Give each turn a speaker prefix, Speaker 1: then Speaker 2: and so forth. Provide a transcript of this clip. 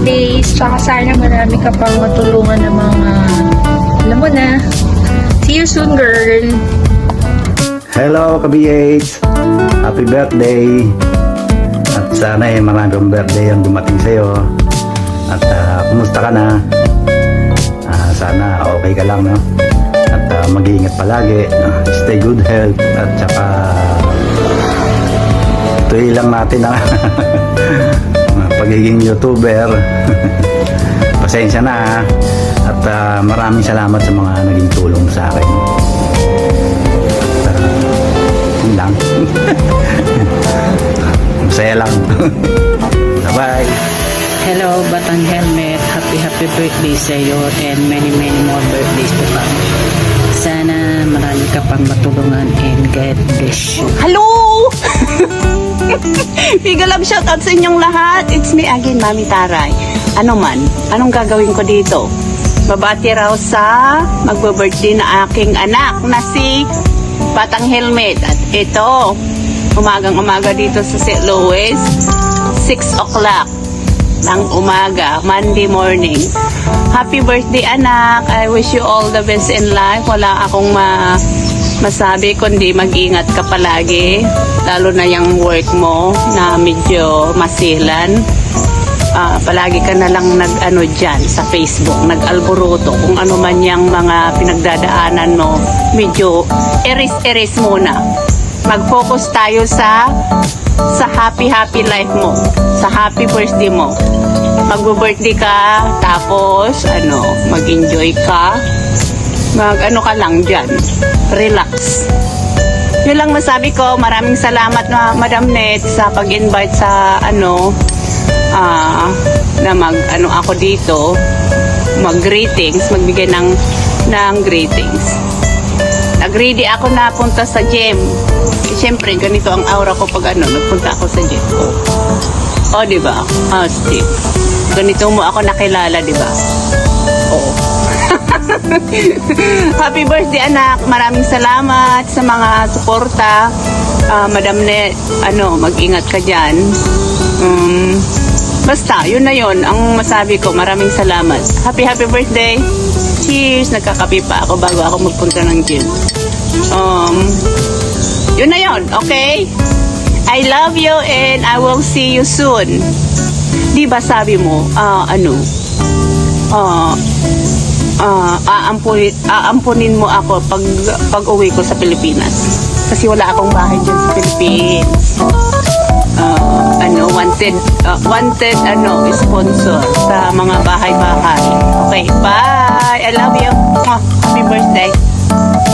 Speaker 1: birthdays. Tsaka sana marami ka pang matulungan ng mga, alam mo na. See you soon, girl.
Speaker 2: Hello, ka-BH! Happy birthday! At sana maraming birthday ang dumating sa'yo. At kumusta ka na? Sana okay ka lang, no? At mag-iingat palagi. Stay good health. At saka tuloy lang natin ang pagiging YouTuber. Pasensya na. At maraming salamat sa mga naging tulong sa akin. Yun lang. Masaya lang. Bye-bye.
Speaker 3: Hello, Batang Helmet. Happy birthday sa iyo and many more birthdays to come. Sana marami ka pang matulungan and God bless you.
Speaker 4: Hello! Bigla lang shoutout sa inyong lahat. It's me again, Mami Taray. Ano man, anong gagawin ko dito? Babati raw sa magbe-birthday na aking anak na si Batang Helmet. At ito, umagang-umaga dito sa St. Louis, 6 o'clock ng umaga, Monday morning. Happy birthday, anak. I wish you all the best in life. Wala akong masabi kundi mag-ingat ka palagi. Lalo na yung work mo na medyo masilan. Palagi ka na lang nag-ano dyan sa Facebook, nag-alboroto. Kung ano man yung mga pinagdadaanan mo, medyo eris-eris muna. Mag-focus tayo sa happy life mo, sa happy birthday mo. Mag-birthday ka, tapos mag-enjoy ka, mag-ano ka lang dyan, relax. Yun lang masabi ko. Maraming salamat na Madam Net sa pag-invite sa na ako dito, mag-greetings, magbigay ng greetings. Nag-ready ako na punta sa gym. Siyempre, ganito ang aura ko pag nagpunta ako sa gym. Oh, diba? Steve. Ganito mo ako nakilala, diba? Oo. Happy birthday, anak. Maraming salamat sa mga suporta. Madam Net, mag-ingat ka dyan. Basta, yun na yun. Ang masabi ko, maraming salamat. Happy birthday. Cheers. Nagkakape pa ako bago ako magpunta ng gym. Yun na yun. Okay? I love you and I will see you soon. Di ba sabi mo, aampunin mo ako pag uwi ko sa Pilipinas. Kasi wala akong bahay dyan sa Philippines. Wanted sponsor sa mga bahay-bahay. Okay, bye. I love you. Happy birthday.